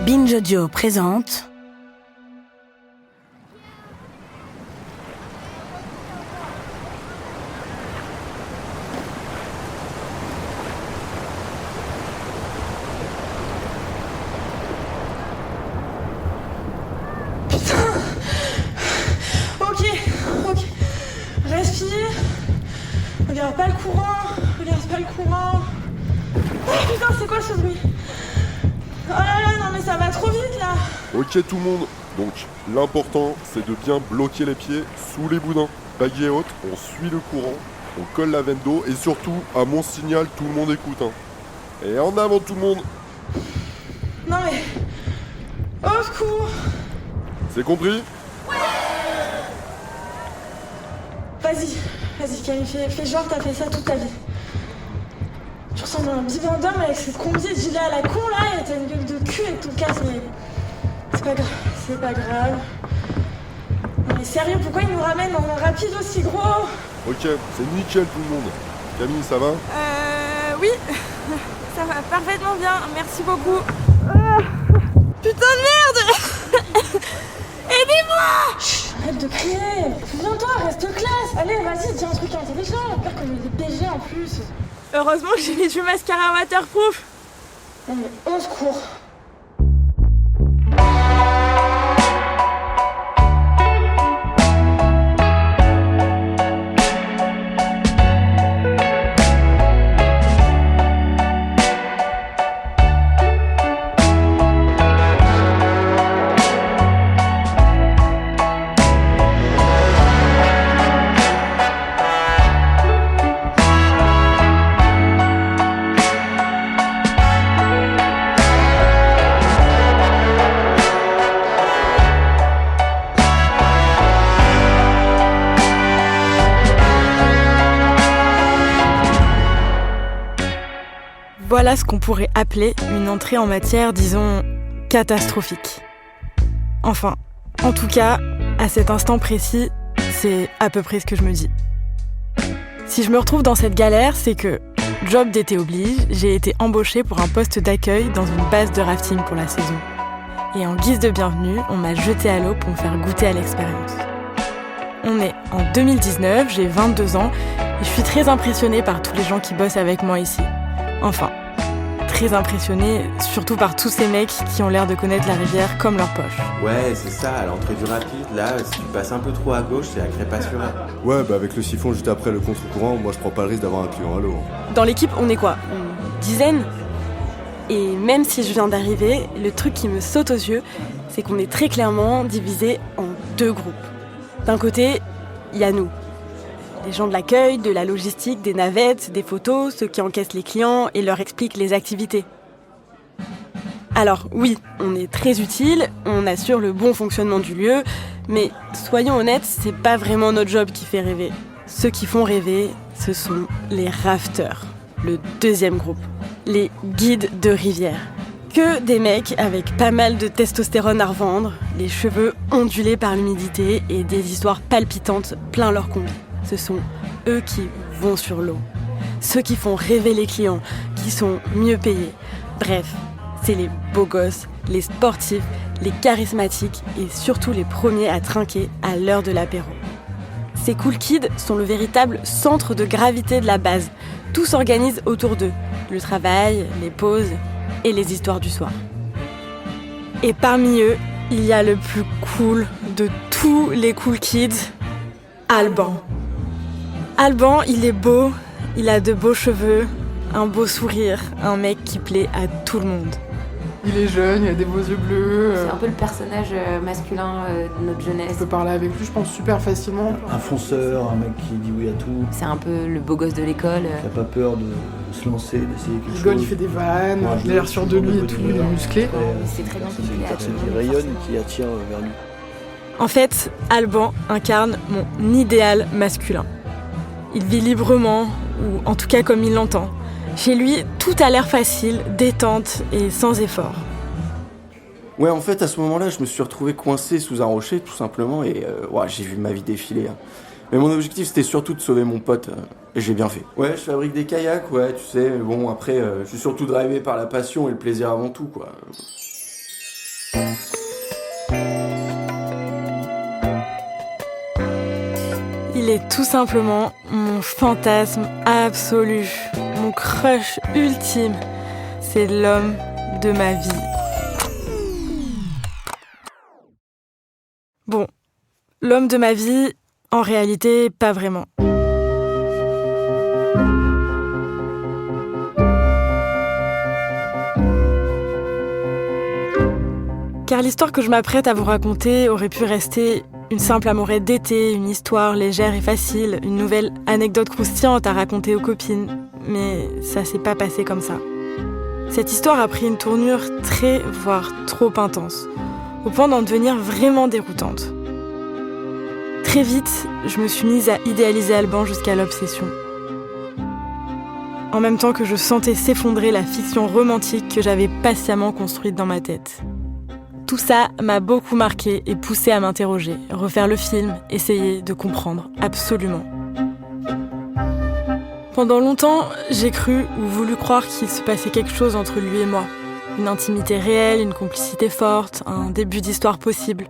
Binge Audio présente Respire. Regarde pas le courant. Oh putain, c'est quoi ce bruit? Oh là là, non mais ça va trop vite là. Ok tout le monde, donc l'important c'est de bien bloquer les pieds sous les boudins. Baguette haute, on suit le courant, on colle la veine d'eau et surtout à mon signal tout le monde écoute. Et en avant tout le monde. Non mais... Au secours. C'est compris? Vas-y Camille, fais genre que t'as fait ça toute ta vie. Tu ressembles à un bibin d'homme avec cette combi de gilet à la con là et t'as une gueule de cul avec ton casque, mais... C'est pas grave. Non mais sérieux, pourquoi ils nous ramènent en rapide aussi gros? Ok, c'est nickel tout le monde. Camille, ça va? Oui, ça va parfaitement bien, merci beaucoup. Putain de merde. Aidez-moi! Chut, arrête de crier. Souviens-toi, reste classe. Allez, vas-y, dis un truc intelligent. Pire qu'on est des BG en plus. Heureusement que j'ai mis du mascara waterproof. Non mais au secours. Voilà ce qu'on pourrait appeler une entrée en matière, disons, catastrophique. Enfin, en tout cas, à cet instant précis, c'est à peu près ce que je me dis. Si je me retrouve dans cette galère, c'est que, job d'été oblige, j'ai été embauchée pour un poste d'accueil dans une base de rafting pour la saison. Et en guise de bienvenue, on m'a jetée à l'eau pour me faire goûter à l'expérience. On est en 2019, j'ai 22 ans, et je suis très impressionnée par tous les gens qui bossent avec moi ici. Enfin, très impressionnée, surtout par tous ces mecs qui ont l'air de connaître la rivière comme leur poche. Ouais, c'est ça, à l'entrée du rapide, là, si tu passes un peu trop à gauche, c'est la crêpe assurée. Ouais, bah avec le siphon juste après le contre-courant, moi je prends pas le risque d'avoir un client à l'eau. Dans l'équipe, on est quoi? Une dizaine? Et même si je viens d'arriver, le truc qui me saute aux yeux, c'est qu'on est très clairement divisé en deux groupes. D'un côté, il y a nous. Les gens de l'accueil, de la logistique, des navettes, des photos, ceux qui encaissent les clients et leur expliquent les activités. Alors oui, on est très utile, on assure le bon fonctionnement du lieu, mais soyons honnêtes, c'est pas vraiment notre job qui fait rêver. Ceux qui font rêver, ce sont les rafters, le deuxième groupe, les guides de rivière. Que des mecs avec pas mal de testostérone à revendre, les cheveux ondulés par l'humidité et des histoires palpitantes plein leur combi. Ce sont eux qui vont sur l'eau. Ceux qui font rêver les clients, qui sont mieux payés. Bref, c'est les beaux gosses, les sportifs, les charismatiques et surtout les premiers à trinquer à l'heure de l'apéro. Ces cool kids sont le véritable centre de gravité de la base. Tout s'organise autour d'eux. Le travail, les pauses et les histoires du soir. Et parmi eux, il y a le plus cool de tous les cool kids, Alban. Alban, il est beau, il a de beaux cheveux, un beau sourire, un mec qui plaît à tout le monde. Il est jeune, il a des beaux yeux bleus. C'est un peu le personnage masculin de notre jeunesse. On peut parler avec lui, je pense, super facilement. Un fonceur, un mec qui dit oui à tout. C'est un peu le beau gosse de l'école. Qui n'a pas peur de se lancer, d'essayer quelque chose. Il rigole, il fait des vannes, il a l'air sûr de lui et tout, il est musclé. C'est très bien. C'est une personne qui rayonne et qui attire vers lui. En fait, Alban incarne mon idéal masculin. Il vit librement, ou en tout cas comme il l'entend. Chez lui, tout a l'air facile, détente et sans effort. Ouais, en fait, à ce moment-là, je me suis retrouvé coincé sous un rocher, tout simplement, et j'ai vu ma vie défiler. Mais mon objectif, c'était surtout de sauver mon pote, et j'ai bien fait. Ouais, je fabrique des kayaks, ouais, tu sais, mais bon, après, je suis surtout drivé par la passion et le plaisir avant tout, quoi. Il est tout simplement mon fantasme absolu, mon crush ultime. C'est l'homme de ma vie. Bon, l'homme de ma vie, en réalité, pas vraiment. Car l'histoire que je m'apprête à vous raconter aurait pu rester une simple amourette d'été, une histoire légère et facile, une nouvelle anecdote croustillante à raconter aux copines. Mais ça s'est pas passé comme ça. Cette histoire a pris une tournure très, voire trop intense, au point d'en devenir vraiment déroutante. Très vite, je me suis mise à idéaliser Alban jusqu'à l'obsession. En même temps que je sentais s'effondrer la fiction romantique que j'avais patiemment construite dans ma tête. Tout ça m'a beaucoup marqué et poussé à m'interroger, refaire le film, essayer de comprendre absolument. Pendant longtemps, j'ai cru ou voulu croire qu'il se passait quelque chose entre lui et moi. Une intimité réelle, une complicité forte, un début d'histoire possible.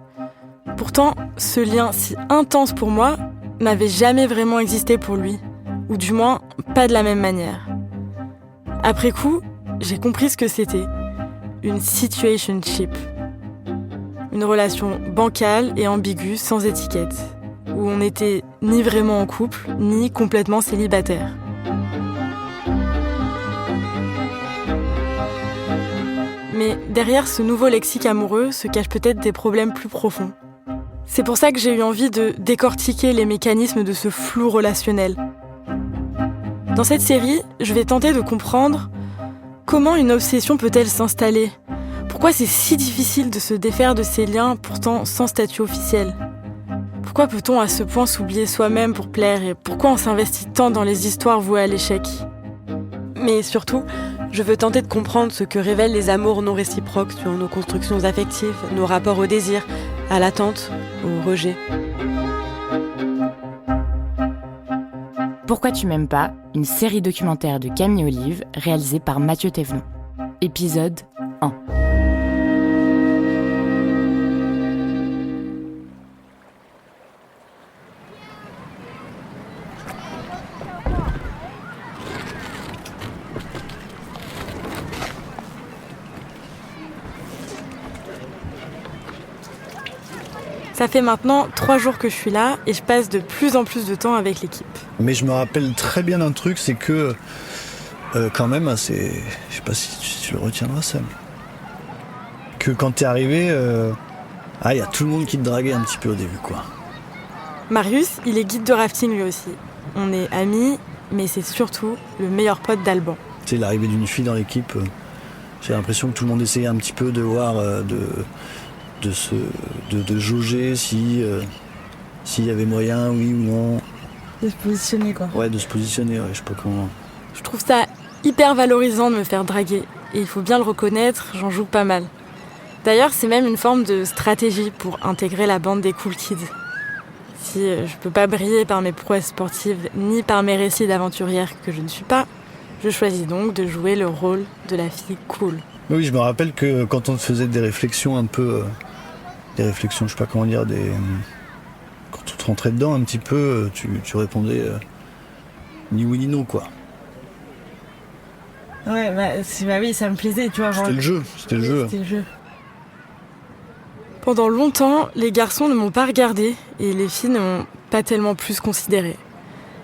Pourtant, ce lien si intense pour moi n'avait jamais vraiment existé pour lui, ou du moins pas de la même manière. Après coup, j'ai compris ce que c'était, une situationship. Une relation bancale et ambiguë sans étiquette, où on n'était ni vraiment en couple, ni complètement célibataire. Mais derrière ce nouveau lexique amoureux se cachent peut-être des problèmes plus profonds. C'est pour ça que j'ai eu envie de décortiquer les mécanismes de ce flou relationnel. Dans cette série, je vais tenter de comprendre comment une obsession peut-elle s'installer. Pourquoi c'est si difficile de se défaire de ces liens pourtant sans statut officiel ? Pourquoi peut-on à ce point s'oublier soi-même pour plaire et pourquoi on s'investit tant dans les histoires vouées à l'échec ? Mais surtout, je veux tenter de comprendre ce que révèlent les amours non réciproques sur nos constructions affectives, nos rapports au désir, à l'attente, au rejet. Pourquoi tu m'aimes pas ? Une série documentaire de Camille Olive réalisée par Mathieu Thévenon. Épisode 1. Ça fait maintenant 3 jours que je suis là et je passe de plus en plus de temps avec l'équipe. Mais je me rappelle très bien d'un truc, c'est que quand même, c'est, je sais pas si tu le retiendras, Sam, que quand t'es arrivé, y a tout le monde qui te draguait un petit peu au début, quoi. Marius, il est guide de rafting lui aussi. On est amis, mais c'est surtout le meilleur pote d'Alban. Tu sais, l'arrivée d'une fille dans l'équipe, j'ai l'impression que tout le monde essayait un petit peu de voir, de jauger s'il y avait moyen, oui ou non. De se positionner, quoi. Ouais, de se positionner, ouais, je sais pas comment. Je trouve ça hyper valorisant de me faire draguer. Et il faut bien le reconnaître, j'en joue pas mal. D'ailleurs, c'est même une forme de stratégie pour intégrer la bande des cool kids. Si je peux pas briller par mes prouesses sportives, ni par mes récits d'aventurière que je ne suis pas, je choisis donc de jouer le rôle de la fille cool. Oui, je me rappelle que quand on te faisait des réflexions un peu... des réflexions, je sais pas comment dire, quand on te rentrait dedans un petit peu, tu répondais ni oui ni non, quoi. Ouais, oui, ça me plaisait, tu vois. C'était le jeu. C'était le jeu. Pendant longtemps, les garçons ne m'ont pas regardée et les filles ne m'ont pas tellement plus considérée.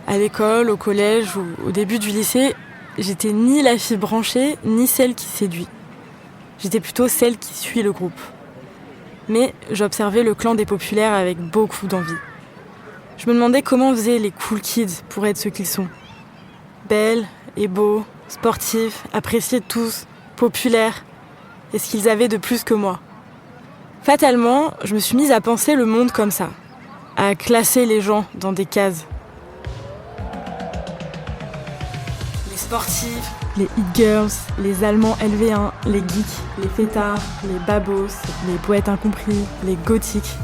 À l'école, au collège ou au début du lycée, j'étais ni la fille branchée, ni celle qui séduit. J'étais plutôt celle qui suit le groupe. Mais j'observais le clan des populaires avec beaucoup d'envie. Je me demandais comment faisaient les cool kids pour être ceux qu'ils sont. Belles et beaux, sportifs, appréciés de tous, populaires. Et ce qu'ils avaient de plus que moi. Fatalement, je me suis mise à penser le monde comme ça. À classer les gens dans des cases. Les sportifs, les hit girls, les Allemands LV1, les geeks, les fêtards, les babos, les poètes incompris, les gothiques.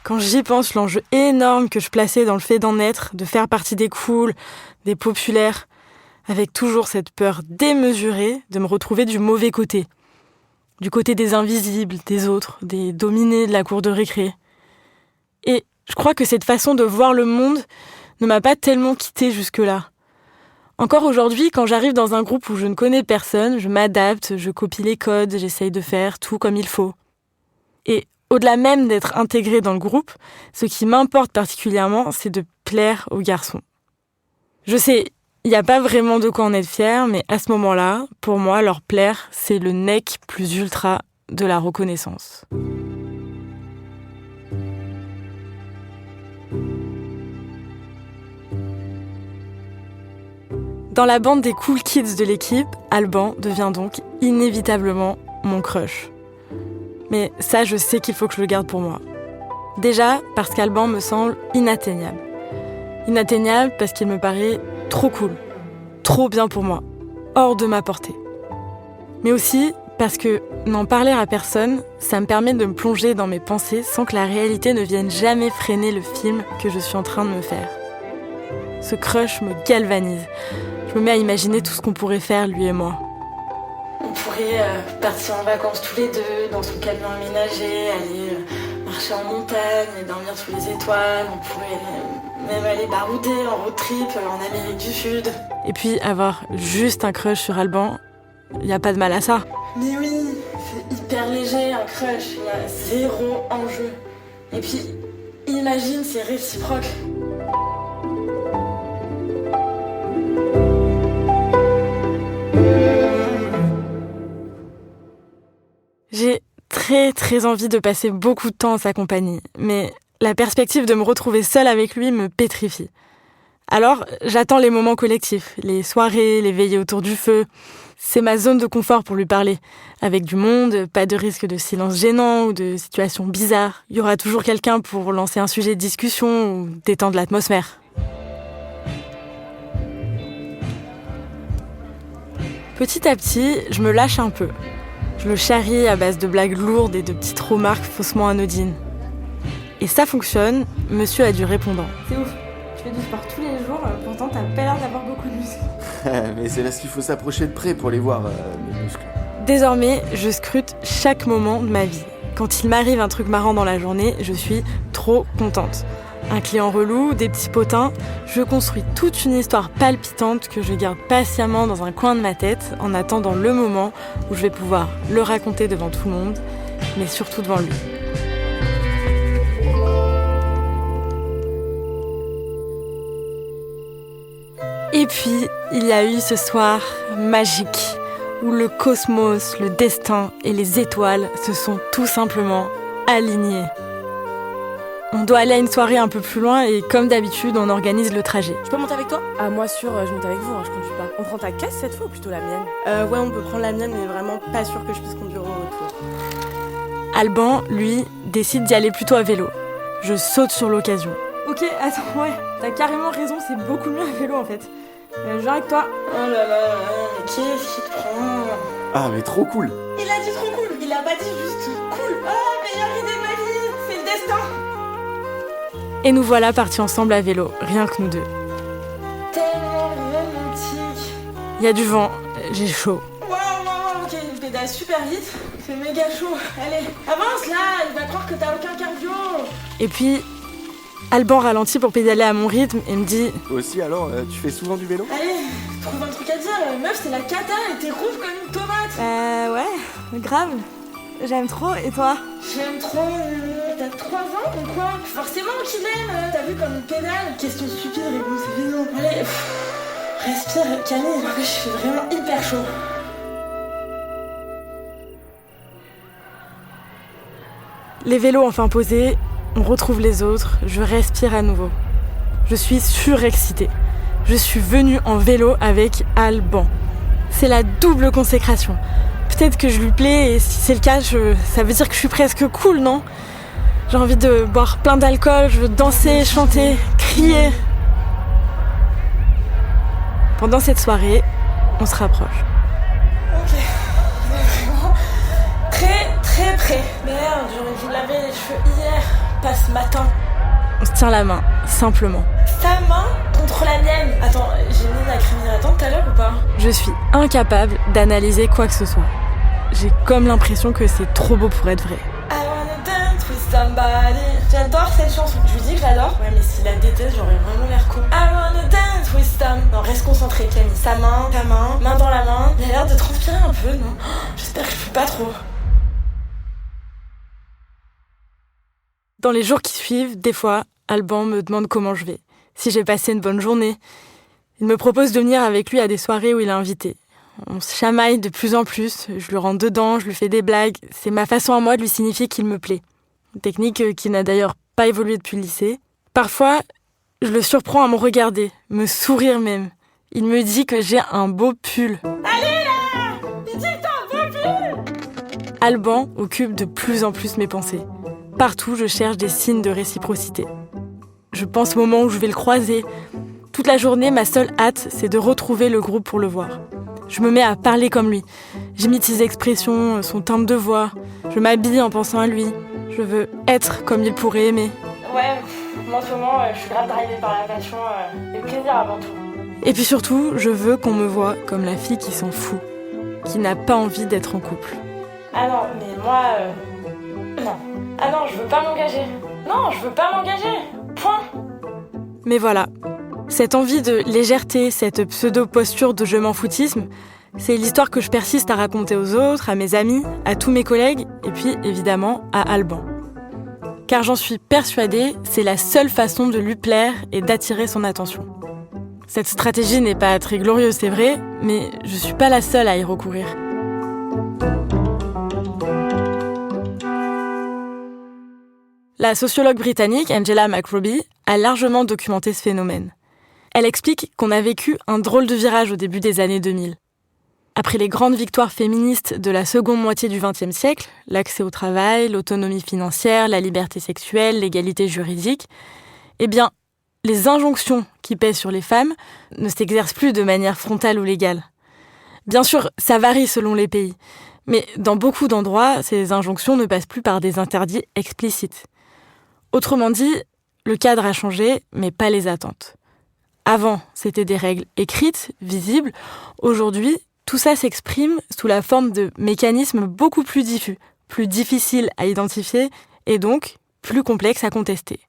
Quand j'y pense, l'enjeu énorme que je plaçais dans le fait d'en être, de faire partie des cools, des populaires, avec toujours cette peur démesurée de me retrouver du mauvais côté. Du côté des invisibles, des autres, des dominés de la cour de récré. Et je crois que cette façon de voir le monde ne m'a pas tellement quittée jusque-là. Encore aujourd'hui, quand j'arrive dans un groupe où je ne connais personne, je m'adapte, je copie les codes, j'essaye de faire tout comme il faut. Et au-delà même d'être intégrée dans le groupe, ce qui m'importe particulièrement, c'est de plaire aux garçons. Je sais, il n'y a pas vraiment de quoi en être fier, mais à ce moment-là, pour moi, leur plaire, c'est le nec plus ultra de la reconnaissance. Dans la bande des cool kids de l'équipe, Alban devient donc inévitablement mon crush. Mais ça, je sais qu'il faut que je le garde pour moi. Déjà, parce qu'Alban me semble inatteignable. Inatteignable parce qu'il me paraît trop cool, trop bien pour moi, hors de ma portée. Mais aussi parce que n'en parler à personne, ça me permet de me plonger dans mes pensées sans que la réalité ne vienne jamais freiner le film que je suis en train de me faire. Ce crush me galvanise. Je me mets à imaginer tout ce qu'on pourrait faire, lui et moi. On pourrait partir en vacances tous les deux, dans son camion aménagé, aller marcher en montagne, et dormir sous les étoiles. On pourrait même aller barouder en road trip en Amérique du Sud. Et puis avoir juste un crush sur Alban, y a pas de mal à ça. Mais oui, c'est hyper léger un crush, y a zéro enjeu. Et puis, imagine, c'est réciproque. J'ai très envie de passer beaucoup de temps en sa compagnie, mais la perspective de me retrouver seule avec lui me pétrifie. Alors, j'attends les moments collectifs, les soirées, les veillées autour du feu. C'est ma zone de confort pour lui parler. Avec du monde, pas de risque de silence gênant ou de situations bizarres. Il y aura toujours quelqu'un pour lancer un sujet de discussion ou détendre l'atmosphère. Petit à petit, je me lâche un peu. Je le charrie à base de blagues lourdes et de petites remarques faussement anodines. Et ça fonctionne, monsieur a du répondant. C'est ouf, tu fais du sport tous les jours, pourtant t'as pas l'air d'avoir beaucoup de muscles. Mais c'est là ce qu'il faut s'approcher de près pour les voir, mes muscles. Désormais, je scrute chaque moment de ma vie. Quand il m'arrive un truc marrant dans la journée, je suis trop contente. Un client relou, des petits potins, je construis toute une histoire palpitante que je garde patiemment dans un coin de ma tête en attendant le moment où je vais pouvoir le raconter devant tout le monde, mais surtout devant lui. Et puis, il y a eu ce soir magique où le cosmos, le destin et les étoiles se sont tout simplement alignés. On doit aller à une soirée un peu plus loin et comme d'habitude, on organise le trajet. Je peux monter avec toi ? Ah, moi sûr, je monte avec vous, je conduis pas. On prend ta caisse cette fois ou plutôt la mienne ? Ouais, on peut prendre la mienne, mais vraiment pas sûr que je puisse conduire au retour. Alban, lui, décide d'y aller plutôt à vélo. Je saute sur l'occasion. Ok, attends, ouais, t'as carrément raison, c'est beaucoup mieux à vélo en fait. Je viens avec toi. Oh là là, mais qu'est-ce qui te prend ? Ah, mais trop cool. Il a dit trop cool, il a pas dit juste cool. Oh, meilleure idée de ma vie, c'est le destin. Et nous voilà partis ensemble à vélo, rien que nous deux. Tellement romantique. Il y a du vent, j'ai chaud. Waouh, ok, il pédale super vite, il fait méga chaud. Allez, avance là, il va croire que t'as aucun cardio. Et puis, Alban ralentit pour pédaler à mon rythme et me dit... Aussi alors, tu fais souvent du vélo ? Allez, trouve un truc à dire, meuf, c'est la cata et t'es rouge comme une tomate. Ouais, grave. J'aime trop, et toi ? J'aime trop, t'as 3 ans ou quoi ? Forcément qu'il aime, t'as vu comme une pédale ? Question stupide, réponse évidente. Allez, respire, Camille, je suis vraiment hyper chaud. Les vélos enfin posés, on retrouve les autres, je respire à nouveau. Je suis surexcitée. Je suis venue en vélo avec Alban. C'est la double consécration. Peut-être que je lui plais et si c'est le cas, ça veut dire que je suis presque cool, non ? J'ai envie de boire plein d'alcool, je veux danser, chanter, crier. Pendant cette soirée, on se rapproche. Ok, vraiment très près. Merde, j'aurais dû laver les cheveux hier, pas ce matin. On se tient la main, simplement. Ta main contre la mienne. Attends, j'ai mis la crème hydratante tout à l'heure ou pas ? Je suis incapable d'analyser quoi que ce soit. J'ai comme l'impression que c'est trop beau pour être vrai. I wanna dance with somebody. J'adore cette chanson. Je lui dis que j'adore. Ouais, mais s'il la déteste, j'aurais vraiment l'air con. I wanna dance with some. Non, reste concentré, Camille. Sa main, ta main dans la main. Il a l'air de transpirer un peu, non? J'espère que je fume pas trop. Dans les jours qui suivent, des fois, Alban me demande comment je vais, si j'ai passé une bonne journée. Il me propose de venir avec lui à des soirées où il est invité. On se chamaille de plus en plus, je lui rentre dedans, je lui fais des blagues. C'est ma façon à moi de lui signifier qu'il me plaît. Une technique qui n'a d'ailleurs pas évolué depuis le lycée. Parfois, je le surprends à me regarder, me sourire même. Il me dit que j'ai un beau pull. Allez là! Il dit que t'as un beau pull! Alban occupe de plus en plus mes pensées. Partout, je cherche des signes de réciprocité. Je pense au moment où je vais le croiser. Toute la journée, ma seule hâte, c'est de retrouver le groupe pour le voir. Je me mets à parler comme lui. J'imite ses expressions, son timbre de voix. Je m'habille en pensant à lui. Je veux être comme il pourrait aimer. Ouais, moi en ce moment, je suis grave drivée par la passion et le plaisir avant tout. Et puis surtout, je veux qu'on me voie comme la fille qui s'en fout, qui n'a pas envie d'être en couple. Ah non, mais moi... Non. Ah non, je veux pas m'engager. Non, je veux pas m'engager. Point. Mais voilà, cette envie de légèreté, cette pseudo-posture de je m'en foutisme, c'est l'histoire que je persiste à raconter aux autres, à mes amis, à tous mes collègues, et puis évidemment à Alban. Car j'en suis persuadée, c'est la seule façon de lui plaire et d'attirer son attention. Cette stratégie n'est pas très glorieuse, c'est vrai, mais je suis pas la seule à y recourir. La sociologue britannique Angela McRobbie a largement documenté ce phénomène. Elle explique qu'on a vécu un drôle de virage au début des années 2000. Après les grandes victoires féministes de la seconde moitié du XXe siècle, l'accès au travail, l'autonomie financière, la liberté sexuelle, l'égalité juridique, eh bien, les injonctions qui pèsent sur les femmes ne s'exercent plus de manière frontale ou légale. Bien sûr, ça varie selon les pays, mais dans beaucoup d'endroits, ces injonctions ne passent plus par des interdits explicites. Autrement dit, le cadre a changé, mais pas les attentes. Avant, c'était des règles écrites, visibles. Aujourd'hui, tout ça s'exprime sous la forme de mécanismes beaucoup plus diffus, plus difficiles à identifier et donc plus complexes à contester.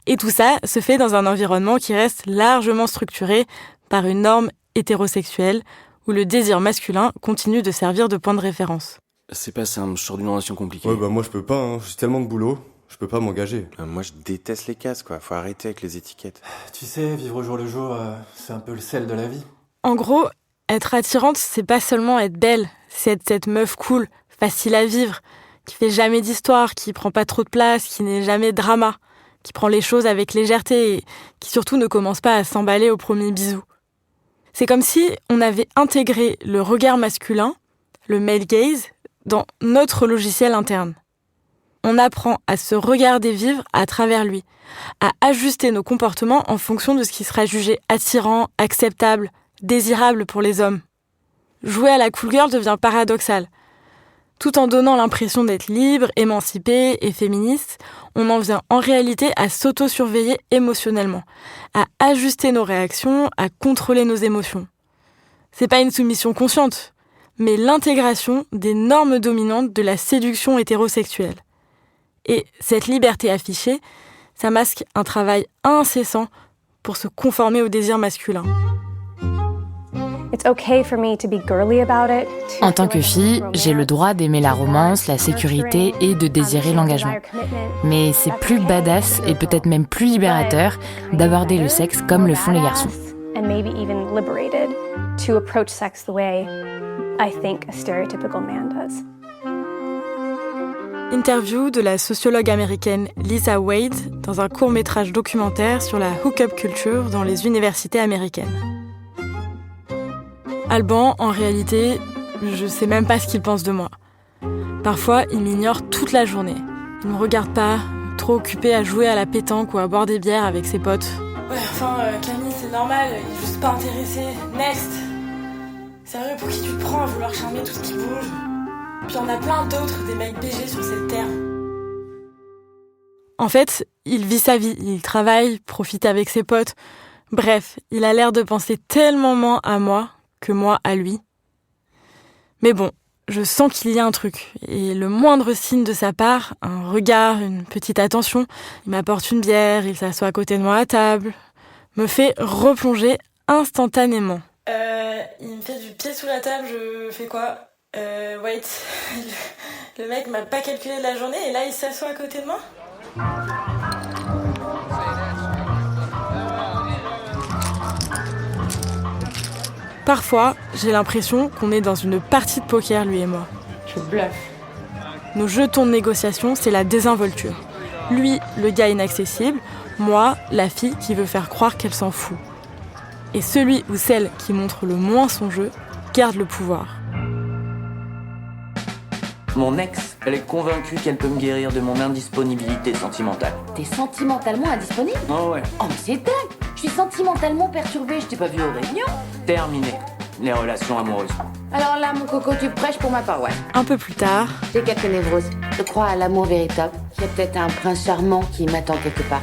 Et tout ça se fait dans un environnement qui reste largement structuré par une norme hétérosexuelle où le désir masculin continue de servir de point de référence. C'est pas simple, je sors d'une relation compliquée. Ouais, bah moi je peux pas, hein. J'ai tellement de boulot. Je peux pas m'engager. Moi, je déteste les cases, quoi. Faut arrêter avec les étiquettes. Tu sais, vivre au jour le jour, c'est un peu le sel de la vie. En gros, être attirante, c'est pas seulement être belle, c'est être cette meuf cool, facile à vivre, qui fait jamais d'histoire, qui prend pas trop de place, qui n'est jamais drama, qui prend les choses avec légèreté et qui surtout ne commence pas à s'emballer au premier bisou. C'est comme si on avait intégré le regard masculin, le male gaze, dans notre logiciel interne. On apprend à se regarder vivre à travers lui, à ajuster nos comportements en fonction de ce qui sera jugé attirant, acceptable, désirable pour les hommes. Jouer à la cool girl devient paradoxal. Tout en donnant l'impression d'être libre, émancipé et féministe, on en vient en réalité à s'auto-surveiller émotionnellement, à ajuster nos réactions, à contrôler nos émotions. C'est pas une soumission consciente, mais l'intégration des normes dominantes de la séduction hétérosexuelle. Et cette liberté affichée, ça masque un travail incessant pour se conformer au désir masculin. En tant que fille, j'ai le droit d'aimer la romance, la sécurité et de désirer l'engagement. Mais c'est plus badass et peut-être même plus libérateur d'aborder le sexe comme le font les garçons. Interview de la sociologue américaine Lisa Wade dans un court-métrage documentaire sur la hook-up culture dans les universités américaines. Alban, en réalité, je sais même pas ce qu'il pense de moi. Parfois, il m'ignore toute la journée. Il me regarde pas, trop occupé à jouer à la pétanque ou à boire des bières avec ses potes. Ouais, enfin, Camille, c'est normal, il est juste pas intéressé. Next! Sérieux, pour qui tu te prends à vouloir charmer tout ce qui bouge? Puis il y en a plein d'autres, des mecs BG sur cette terre. En fait, il vit sa vie, il travaille, profite avec ses potes. Bref, il a l'air de penser tellement moins à moi que moi à lui. Mais bon, je sens qu'il y a un truc. Et le moindre signe de sa part, un regard, une petite attention, il m'apporte une bière, il s'assoit à côté de moi à table, me fait replonger instantanément. Il me fait du pied sous la table, je fais quoi ? Wait, le mec m'a pas calculé de la journée et là il s'assoit à côté de moi ? Parfois, j'ai l'impression qu'on est dans une partie de poker, lui et moi. Je bluffe. Nos jetons de négociation, c'est la désinvolture. Lui, le gars inaccessible, moi, la fille qui veut faire croire qu'elle s'en fout. Et celui ou celle qui montre le moins son jeu garde le pouvoir. Mon ex, elle est convaincue qu'elle peut me guérir de mon indisponibilité sentimentale. T'es sentimentalement indisponible ? Oh ouais. Oh mais c'est dingue ! Je suis sentimentalement perturbée, je t'ai pas vu aux réunions. Terminé. Les relations amoureuses. Alors là, mon coco, tu prêches pour ma paroisse. Un peu plus tard... J'ai quelques névroses. Je crois à l'amour véritable. Il y a peut-être un prince charmant qui m'attend quelque part.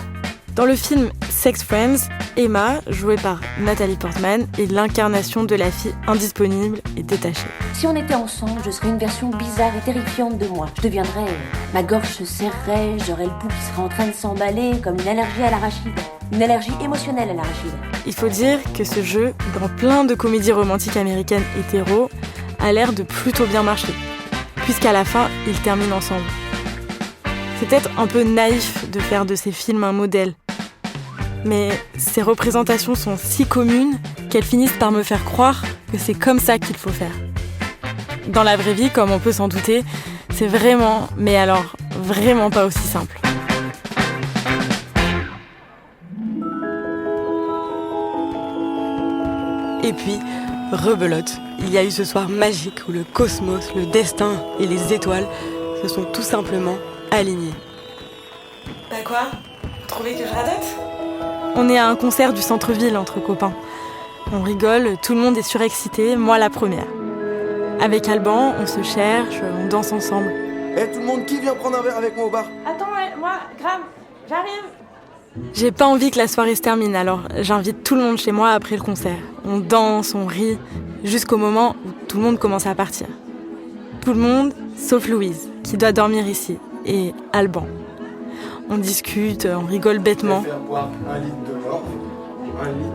Dans le film Sex Friends, Emma, jouée par Nathalie Portman, est l'incarnation de la fille indisponible et détachée. Si on était ensemble, je serais une version bizarre et terrifiante de moi. Je deviendrais... Ma gorge se serrerait, j'aurais le pouls qui serait en train de s'emballer comme une allergie à l'arachide. Une allergie émotionnelle à l'arachide. Il faut dire que ce jeu, dans plein de comédies romantiques américaines hétéro, a l'air de plutôt bien marcher. Puisqu'à la fin, ils terminent ensemble. C'est peut-être un peu naïf de faire de ces films un modèle. Mais ces représentations sont si communes qu'elles finissent par me faire croire que c'est comme ça qu'il faut faire. Dans la vraie vie, comme on peut s'en douter, c'est vraiment, mais alors vraiment pas aussi simple. Et puis, rebelote, il y a eu ce soir magique où le cosmos, le destin et les étoiles se sont tout simplement alignés. Bah quoi ? Vous trouvez que je radote ? On est à un concert du centre-ville entre copains. On rigole, tout le monde est surexcité, moi la première. Avec Alban, on se cherche, on danse ensemble. Tout le monde, qui vient prendre un verre avec moi au bar ? Attends, moi, grave, j'arrive. J'ai pas envie que la soirée se termine, alors j'invite tout le monde chez moi après le concert. On danse, on rit, jusqu'au moment où tout le monde commence à partir. Tout le monde, sauf Louise, qui doit dormir ici, et Alban. On discute, on rigole bêtement. Je vais faire boire 1 litre de morve, 1 litre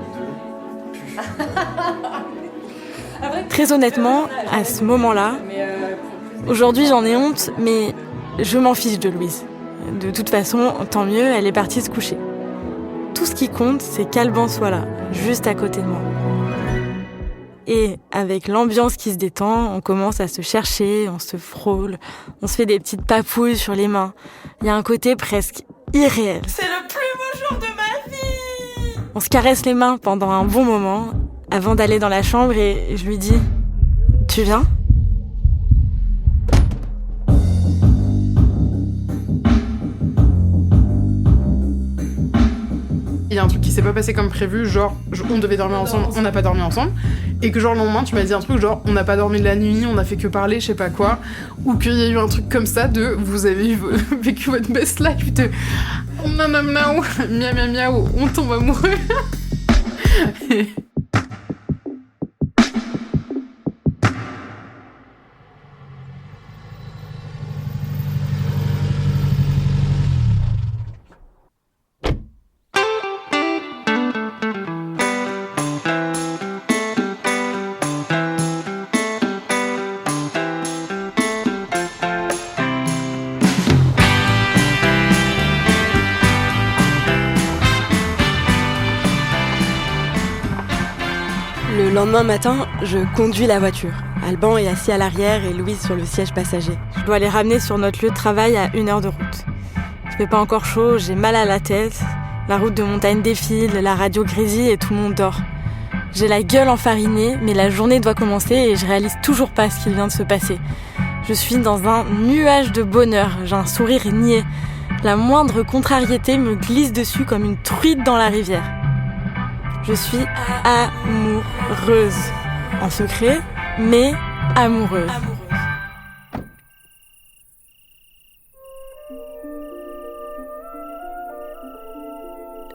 de pu. Très honnêtement, à ce moment-là, aujourd'hui j'en ai honte, mais je m'en fiche de Louise. De toute façon, tant mieux, elle est partie se coucher. Tout ce qui compte, c'est qu'Alban soit là, juste à côté de moi. Et avec l'ambiance qui se détend, on commence à se chercher, on se frôle, on se fait des petites papouilles sur les mains. Il y a un côté presque irréel. C'est le plus beau jour de ma vie. On se caresse les mains pendant un bon moment, avant d'aller dans la chambre et je lui dis « Tu viens ?» Il y a un truc qui s'est pas passé comme prévu, genre on devait dormir ensemble, on n'a pas dormi ensemble, et que genre le lendemain tu m'as dit un truc genre on n'a pas dormi de la nuit, on a fait que parler, je sais pas quoi, ou qu'il y a eu un truc comme ça de vous avez vécu votre best life de miaou miaou miaou miaou, on tombe amoureux. Le lendemain matin, je conduis la voiture. Alban est assis à l'arrière et Louise sur le siège passager. Je dois les ramener sur notre lieu de travail à 1 heure de route. Il fait pas encore chaud, j'ai mal à la tête. La route de montagne défile, la radio grésille et tout le monde dort. J'ai la gueule enfarinée, mais la journée doit commencer et je réalise toujours pas ce qui vient de se passer. Je suis dans un nuage de bonheur, j'ai un sourire niais. La moindre contrariété me glisse dessus comme une truite dans la rivière. Je suis amoureuse. En secret, mais amoureuse.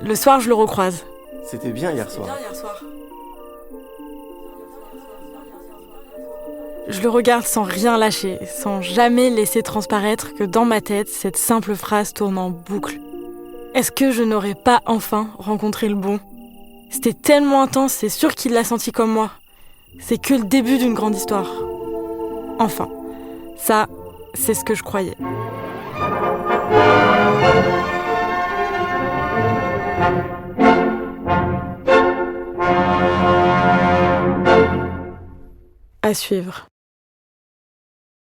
Le soir, je le recroise. C'était bien hier soir. Je le regarde sans rien lâcher, sans jamais laisser transparaître que dans ma tête, cette simple phrase tourne en boucle. Est-ce que je n'aurais pas enfin rencontré le bon ? C'était tellement intense, c'est sûr qu'il l'a senti comme moi. C'est que le début d'une grande histoire. Enfin, ça, c'est ce que je croyais. À suivre.